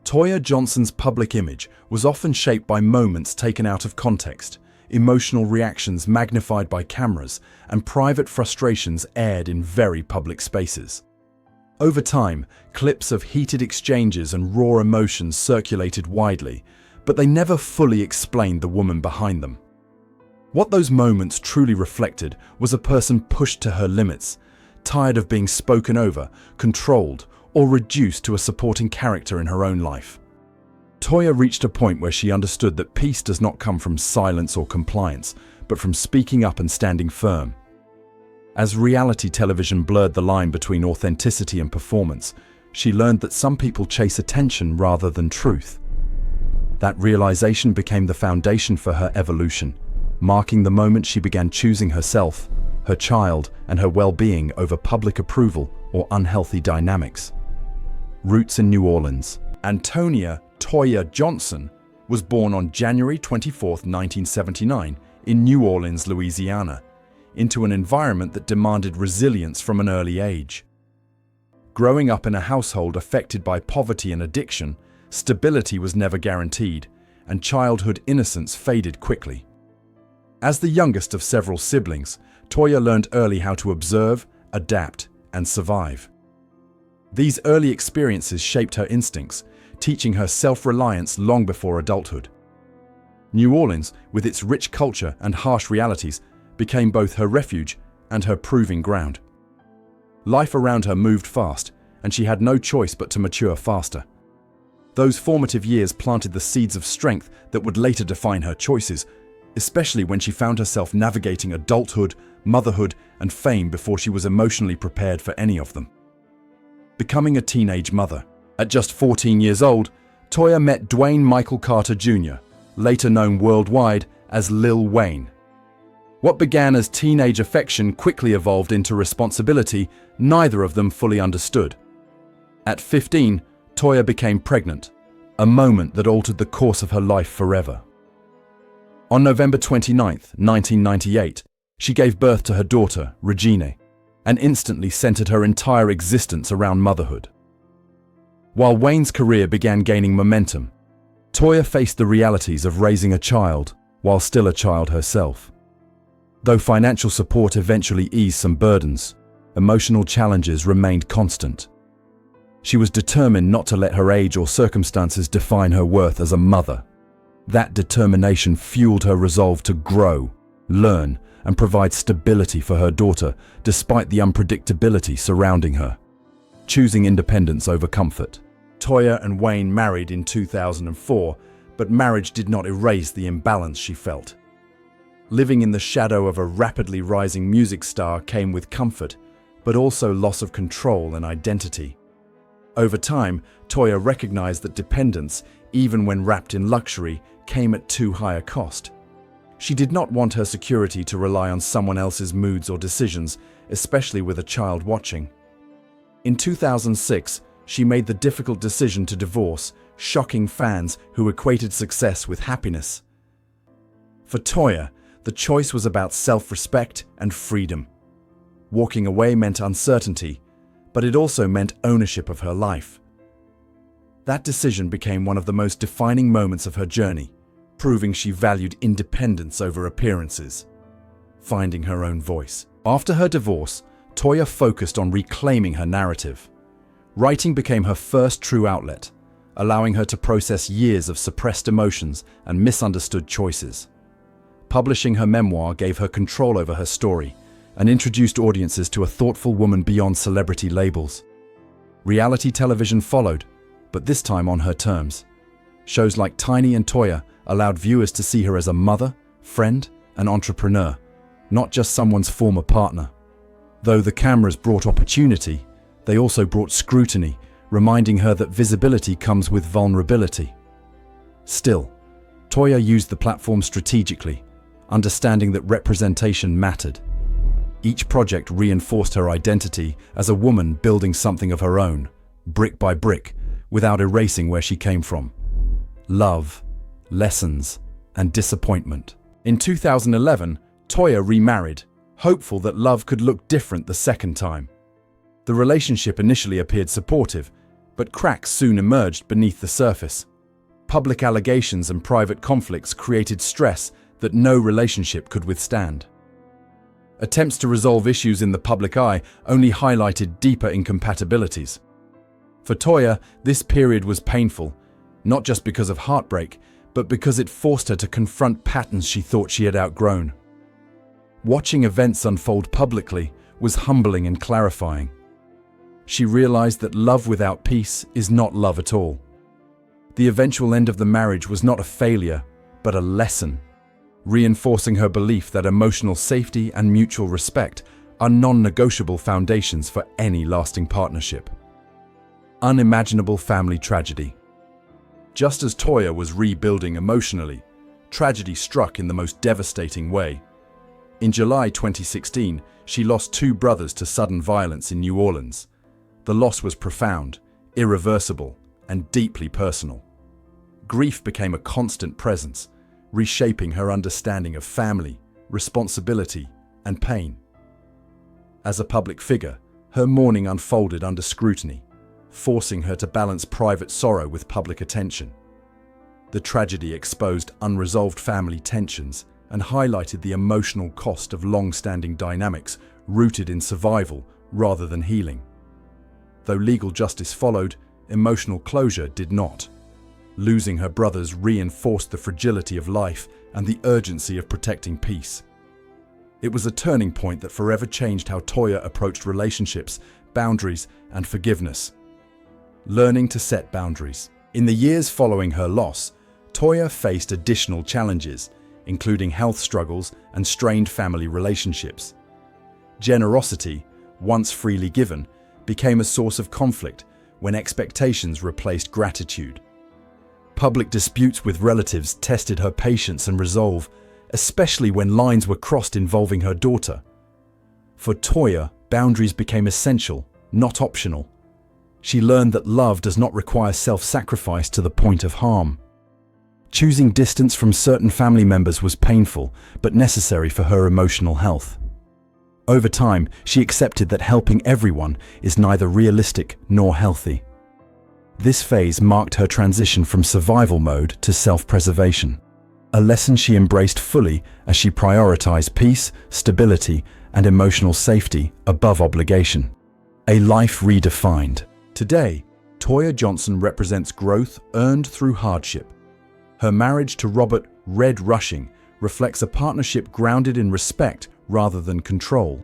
Toya Johnson's public image was often shaped by moments taken out of context, emotional reactions magnified by cameras, and private frustrations aired in very public spaces. Over time, clips of heated exchanges and raw emotions circulated widely, but they never fully explained the woman behind them. What those moments truly reflected was a person pushed to her limits, tired of being spoken over, controlled, or reduced to a supporting character in her own life. Toya reached a point where she understood that peace does not come from silence or compliance, but from speaking up and standing firm. As reality television blurred the line between authenticity and performance, she learned that some people chase attention rather than truth. That realization became the foundation for her evolution, marking the moment she began choosing herself, her child, and her well-being over public approval or unhealthy dynamics. Roots in New Orleans. Antonia Toya Johnson was born on January 24, 1979, in New Orleans, Louisiana, into an environment that demanded resilience from an early age. Growing up in a household affected by poverty and addiction, stability was never guaranteed, and childhood innocence faded quickly. As the youngest of several siblings, Toya learned early how to observe, adapt, and survive. These early experiences shaped her instincts, teaching her self-reliance long before adulthood. New Orleans, with its rich culture and harsh realities, became both her refuge and her proving ground. Life around her moved fast, and she had no choice but to mature faster. Those formative years planted the seeds of strength that would later define her choices, especially when she found herself navigating adulthood, motherhood, and fame before she was emotionally prepared for any of them. Becoming a teenage mother. At just 14 years old, Toya met Dwayne Michael Carter Jr., later known worldwide as Lil Wayne. What began as teenage affection quickly evolved into responsibility neither of them fully understood. At 15, Toya became pregnant, a moment that altered the course of her life forever. On November 29, 1998, she gave birth to her daughter, Regina, and instantly centered her entire existence around motherhood. While Wayne's career began gaining momentum, Toya faced the realities of raising a child while still a child herself. Though financial support eventually eased some burdens, emotional challenges remained constant. She was determined not to let her age or circumstances define her worth as a mother. That determination fueled her resolve to grow, learn, and provide stability for her daughter despite the unpredictability surrounding her. Choosing independence over comfort. Toya and Wayne married in 2004, but marriage did not erase the imbalance she felt. Living in the shadow of a rapidly rising music star came with comfort, but also loss of control and identity. Over time, Toya recognized that dependence, even when wrapped in luxury, came at too high a cost. She did not want her security to rely on someone else's moods or decisions, especially with a child watching. In 2006, she made the difficult decision to divorce, shocking fans who equated success with happiness. For Toya, the choice was about self-respect and freedom. Walking away meant uncertainty, but it also meant ownership of her life. That decision became one of the most defining moments of her journey, proving she valued independence over appearances. Finding her own voice. After her divorce, Toya focused on reclaiming her narrative. Writing became her first true outlet, allowing her to process years of suppressed emotions and misunderstood choices. Publishing her memoir gave her control over her story and introduced audiences to a thoughtful woman beyond celebrity labels. Reality television followed, but this time on her terms. Shows like Tiny and Toya allowed viewers to see her as a mother, friend, and entrepreneur, not just someone's former partner. Though the cameras brought opportunity, they also brought scrutiny, reminding her that visibility comes with vulnerability. Still, Toya used the platform strategically, understanding that representation mattered. Each project reinforced her identity as a woman building something of her own, brick by brick, without erasing where she came from. Love, lessons, and disappointment. In 2011, Toya remarried, hopeful that love could look different the second time. The relationship initially appeared supportive, But cracks soon emerged beneath the surface. Public allegations and private conflicts created stress that no relationship could withstand. Attempts to resolve issues in the public eye only highlighted deeper incompatibilities. For Toya, this period was painful, not just because of heartbreak, but because it forced her to confront patterns she thought she had outgrown. Watching events unfold publicly was humbling and clarifying. She realized that love without peace is not love at all. The eventual end of the marriage was not a failure, but a lesson, reinforcing her belief that emotional safety and mutual respect are non-negotiable foundations for any lasting partnership. Unimaginable family tragedy. Just as Toya was rebuilding emotionally, tragedy struck in the most devastating way. In July 2016, she lost two brothers to sudden violence in New Orleans. The loss was profound, irreversible, and deeply personal. Grief became a constant presence, reshaping her understanding of family, responsibility, and pain. As a public figure, her mourning unfolded under scrutiny, forcing her to balance private sorrow with public attention. The tragedy exposed unresolved family tensions and highlighted the emotional cost of long-standing dynamics rooted in survival rather than healing. Though legal justice followed, emotional closure did not. Losing her brothers reinforced the fragility of life and the urgency of protecting peace. It was a turning point that forever changed how Toya approached relationships, boundaries, and forgiveness. Learning to set boundaries. In the years following her loss, Toya faced additional challenges, including health struggles and strained family relationships. Generosity, once freely given, became a source of conflict when expectations replaced gratitude. Public disputes with relatives tested her patience and resolve, especially when lines were crossed involving her daughter. For Toya, boundaries became essential, not optional. She learned that love does not require self-sacrifice to the point of harm. Choosing distance from certain family members was painful, but necessary for her emotional health. Over time, she accepted that helping everyone is neither realistic nor healthy. This phase marked her transition from survival mode to self-preservation, a lesson she embraced fully as she prioritized peace, stability, and emotional safety above obligation. A life redefined. Today, Toya Johnson represents growth earned through hardship. Her marriage to Robert "Red" Rushing reflects a partnership grounded in respect rather than control.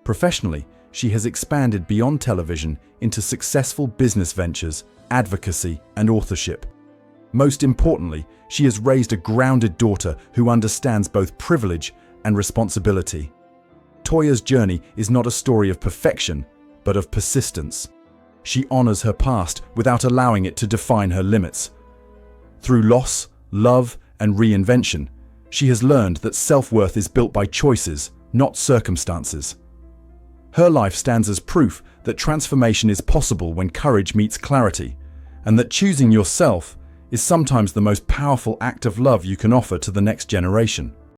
Professionally, she has expanded beyond television into successful business ventures, advocacy, and authorship. Most importantly, she has raised a grounded daughter who understands both privilege and responsibility. Toya's journey is not a story of perfection, but of persistence. She honors her past without allowing it to define her limits. Through loss, love, and reinvention, she has learned that self-worth is built by choices, not circumstances. Her life stands as proof that transformation is possible when courage meets clarity, and that choosing yourself is sometimes the most powerful act of love you can offer to the next generation.